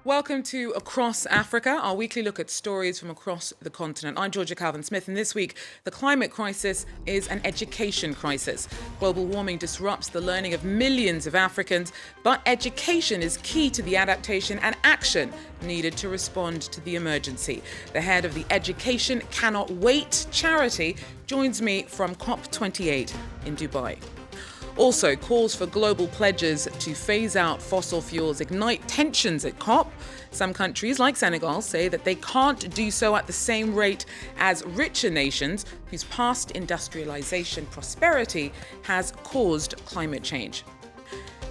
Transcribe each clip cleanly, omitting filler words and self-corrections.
Welcome to Across Africa, our weekly look at stories from across the continent. I'm Georja Calvin-Smith, and this week, the climate crisis is an education crisis. Global warming disrupts the learning of millions of Africans, but education is key to the adaptation and action needed to respond to the emergency. The head of the Education Cannot Wait charity joins me from COP28 in Dubai. Also, calls for global pledges to phase out fossil fuels ignite tensions at COP. Some countries, like Senegal, say that they can't do so at the same rate as richer nations whose past industrialization prosperity has caused climate change.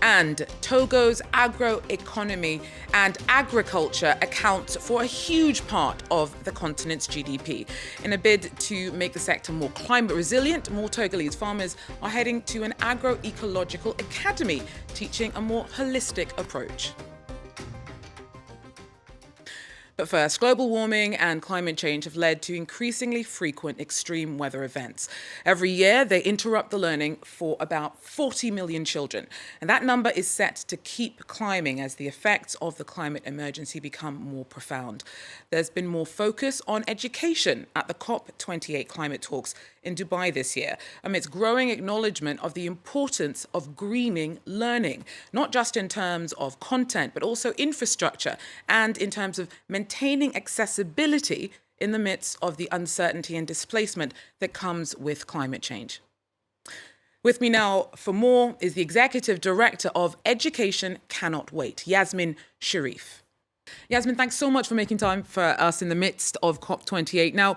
And Togo's agroeconomy and agriculture accounts for a huge part of the continent's GDP. In a bid to make the sector more climate resilient, more Togolese farmers are heading to an agroecological academy, teaching a more holistic approach. But first, global warming and climate change have led to increasingly frequent extreme weather events. Every year, they interrupt the learning for about 40 million children. And that number is set to keep climbing as the effects of the climate emergency become more profound. There's been more focus on education at the COP28 climate talks in Dubai this year, amidst growing acknowledgement of the importance of greening learning, not just in terms of content, but also infrastructure and in terms of maintaining accessibility in the midst of the uncertainty and displacement that comes with climate change. With me now for more is the Executive Director of Education Cannot Wait, Yasmine Sherif. Yasmine, thanks so much for making time for us in the midst of COP28. Now,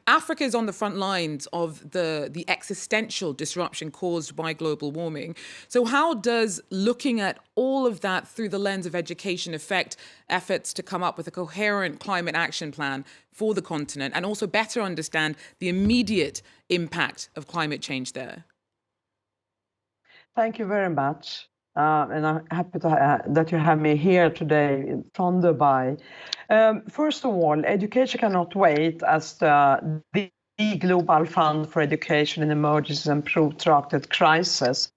Africa is on the front lines of the existential disruption caused by global warming. So how does looking at all of that through the lens of education affect efforts to come up with a coherent climate action plan for the continent and also better understand the immediate impact of climate change there? Thank you very much. And I'm happy that you have me here today from Dubai. First of all, Education Cannot Wait as the global fund for education in emergencies and protracted crisis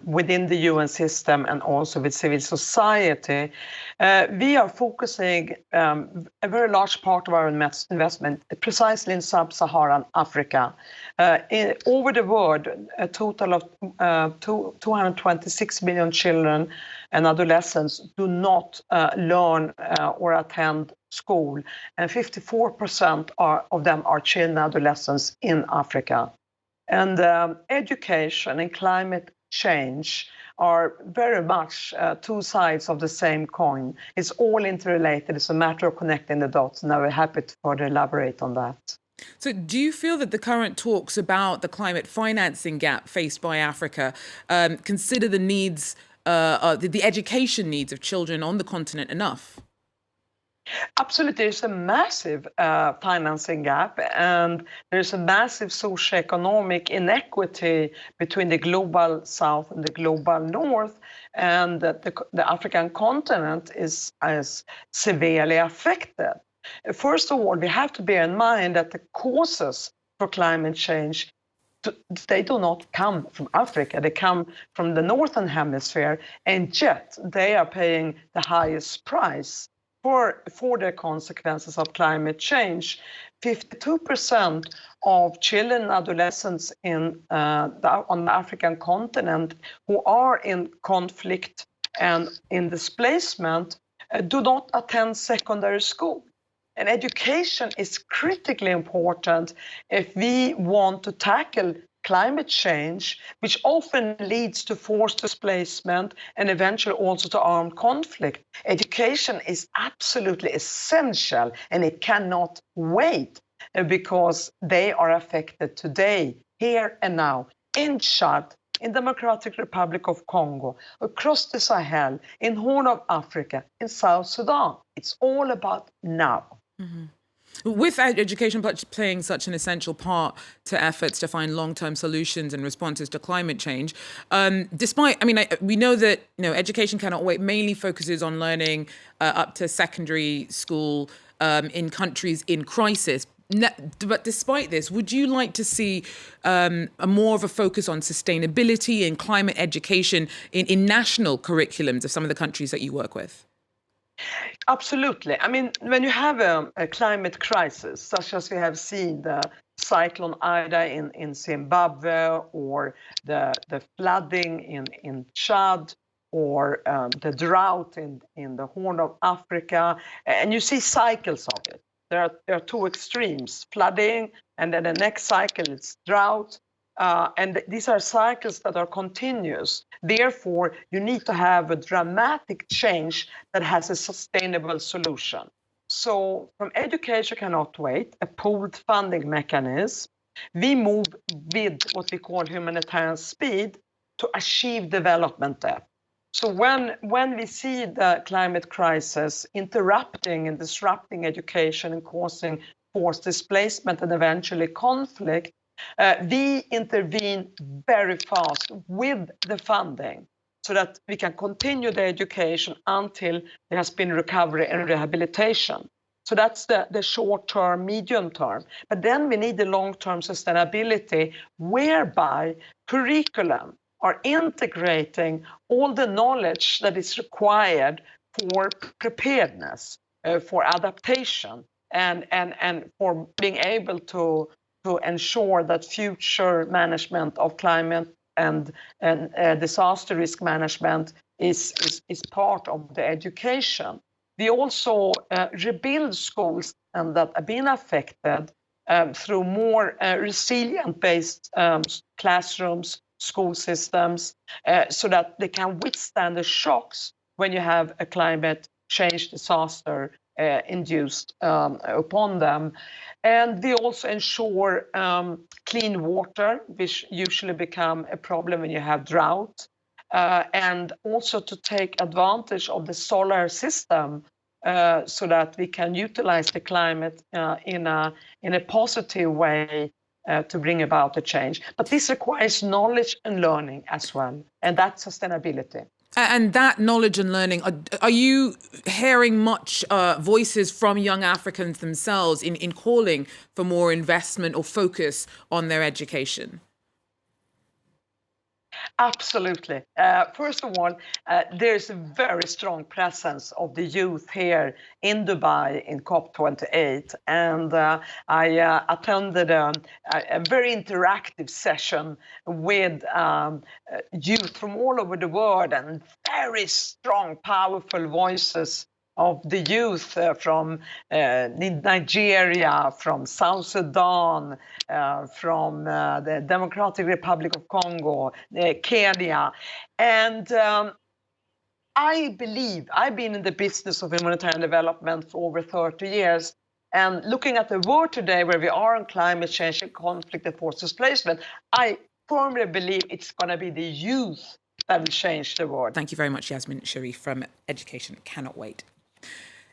within the UN system and also with civil society. We are focusing a very large part of our investment precisely in sub-Saharan Africa. Over the world, a total of 226 million children and adolescents do not learn or attend school, and 54% of them are children and adolescents in Africa. And education and climate change are very much two sides of the same coin. It's all interrelated. It's a matter of connecting the dots, and I'm very happy to further elaborate on that. So do you feel that the current talks about the climate financing gap faced by Africa consider the needs, the education needs of children on the continent enough? Absolutely, there's a massive financing gap, and there's a massive socioeconomic inequity between the global south and the global north, and that the African continent is severely affected. First of all, we have to bear in mind that the causes for climate change, they do not come from Africa. They come from the northern hemisphere, and yet they are paying the highest price for the consequences of climate change. 52% of children and adolescents on the African continent who are in conflict and in displacement do not attend secondary school. And education is critically important if we want to tackle climate change, which often leads to forced displacement and eventually also to armed conflict. Education is absolutely essential, and it cannot wait because they are affected today, here and now, in Chad, in Democratic Republic of Congo, across the Sahel, in Horn of Africa, in South Sudan. It's all about now. Mm-hmm. With education playing such an essential part to efforts to find long-term solutions and responses to climate change, we know that Education Cannot Wait mainly focuses on learning up to secondary school in countries in crisis. But despite this, would you like to see a more of a focus on sustainability and climate education in national curriculums of some of the countries that you work with? Absolutely. I mean, when you have a climate crisis, such as we have seen the Cyclone Ida in Zimbabwe, or the flooding in Chad, or the drought in the Horn of Africa, and you see cycles of it. There are two extremes, flooding, and then the next cycle is drought. And these are cycles that are continuous. Therefore, you need to have a dramatic change that has a sustainable solution. So from Education Cannot Wait, a pooled funding mechanism, we move with what we call humanitarian speed to achieve development depth. So when we see the climate crisis interrupting and disrupting education and causing forced displacement and eventually conflict, we intervene very fast with the funding so that we can continue the education until there has been recovery and rehabilitation. So that's the short term, medium term. But then we need the long-term sustainability, whereby curriculum are integrating all the knowledge that is required for preparedness, for adaptation, and for being able to ensure that future management of climate and disaster risk management is part of the education. We also rebuild schools that have been affected through more resilient-based classrooms, school systems, so that they can withstand the shocks when you have a climate change disaster induced upon them. And we also ensure clean water, which usually become a problem when you have drought, and also to take advantage of the solar system so that we can utilize the climate in a positive way to bring about a change. But this requires knowledge and learning as well, and that's sustainability. And that knowledge and learning, are you hearing much voices from young Africans themselves in calling for more investment or focus on their education? Absolutely. First of all, there's a very strong presence of the youth here in Dubai in COP28. And I attended a very interactive session with youth from all over the world, and very strong, powerful voices of the youth from Nigeria, from South Sudan, from the Democratic Republic of Congo, Kenya. And I believe, I've been in the business of humanitarian development for over 30 years. And looking at the world today, where we are on climate change and conflict and forced displacement, I firmly believe it's going to be the youth that will change the world. Thank you very much, Yasmine Sherif from Education Cannot Wait.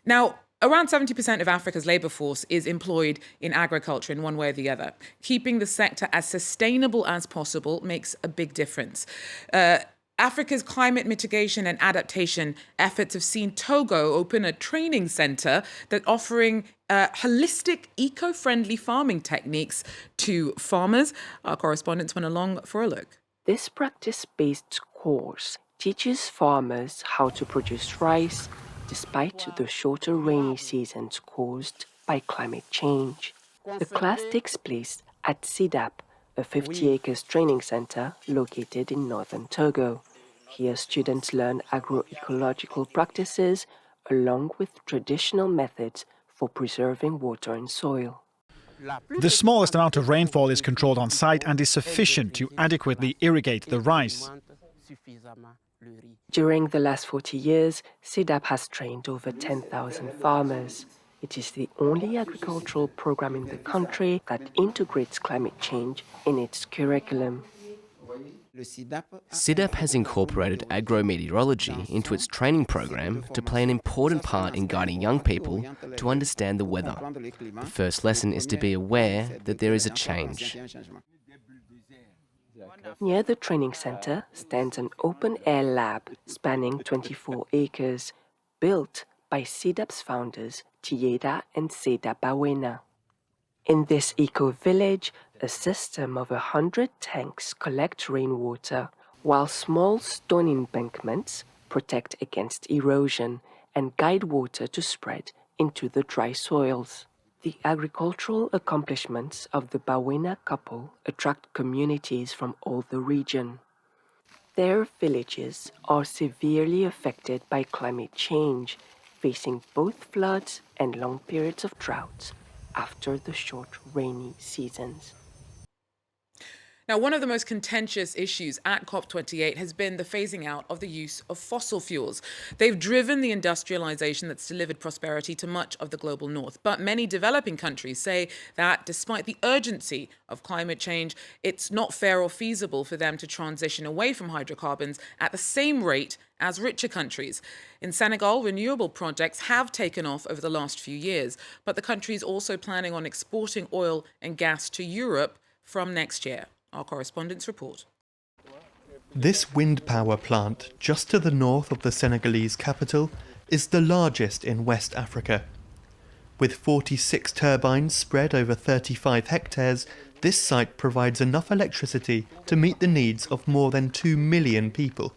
Now, around 70% of Africa's labour force is employed in agriculture in one way or the other. Keeping the sector as sustainable as possible makes a big difference. Africa's climate mitigation and adaptation efforts have seen Togo open a training centre that's offering holistic, eco-friendly farming techniques to farmers. Our correspondents went along for a look. This practice-based course teaches farmers how to produce rice despite the shorter rainy seasons caused by climate change. The class takes place at SIDAP, a 50-acres training center located in northern Togo. Here, students learn agroecological practices along with traditional methods for preserving water and soil. The smallest amount of rainfall is controlled on site and is sufficient to adequately irrigate the rice. During the last 40 years, SIDAP has trained over 10,000 farmers. It is the only agricultural program in the country that integrates climate change in its curriculum. SIDAP has incorporated agrometeorology into its training program to play an important part in guiding young people to understand the weather. The first lesson is to be aware that there is a change. Near the training center stands an open-air lab spanning 24 acres, built by SIDAP's founders Tieda and Seda Bawena. In this eco-village, a system of 100 tanks collect rainwater, while small stone embankments protect against erosion and guide water to spread into the dry soils. The agricultural accomplishments of the Bawena couple attract communities from all the region. Their villages are severely affected by climate change, facing both floods and long periods of drought after the short rainy seasons. Now, one of the most contentious issues at COP28 has been the phasing out of the use of fossil fuels. They've driven the industrialization that's delivered prosperity to much of the global north. But many developing countries say that despite the urgency of climate change, it's not fair or feasible for them to transition away from hydrocarbons at the same rate as richer countries. In Senegal, renewable projects have taken off over the last few years, but the country is also planning on exporting oil and gas to Europe from next year. Our correspondents report. This wind power plant, just to the north of the Senegalese capital, is the largest in West Africa. With 46 turbines spread over 35 hectares, this site provides enough electricity to meet the needs of more than 2 million people.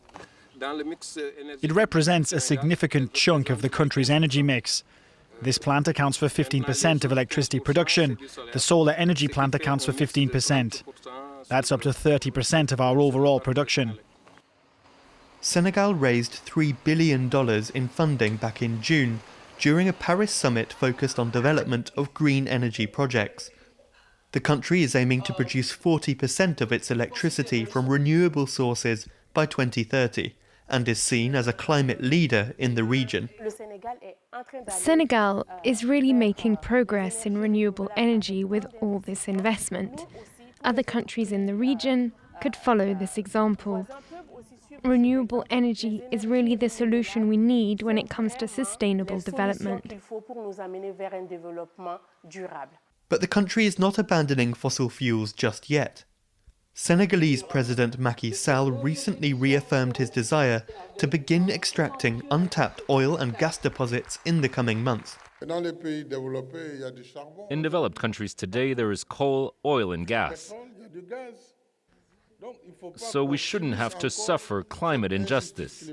It represents a significant chunk of the country's energy mix. This plant accounts for 15% of electricity production. The solar energy plant accounts for 15%. That's up to 30% of our overall production. Senegal raised $3 billion in funding back in June during a Paris summit focused on development of green energy projects. The country is aiming to produce 40% of its electricity from renewable sources by 2030 and is seen as a climate leader in the region. Senegal is really making progress in renewable energy with all this investment. Other countries in the region could follow this example. Renewable energy is really the solution we need when it comes to sustainable development. But the country is not abandoning fossil fuels just yet. Senegalese President Macky Sall recently reaffirmed his desire to begin extracting untapped oil and gas deposits in the coming months. In developed countries today, there is coal, oil, and gas. So we shouldn't have to suffer climate injustice.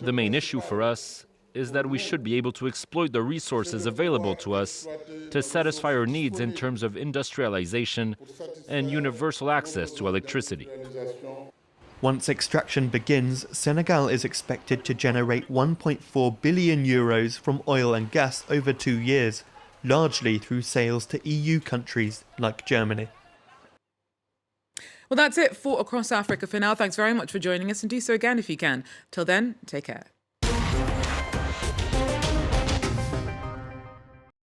The main issue for us is that we should be able to exploit the resources available to us to satisfy our needs in terms of industrialization and universal access to electricity. Once extraction begins, Senegal is expected to generate 1.4 billion euros from oil and gas over 2 years, largely through sales to EU countries like Germany. Well, that's it for Across Africa for now. Thanks very much for joining us, and do so again if you can. Till then, take care.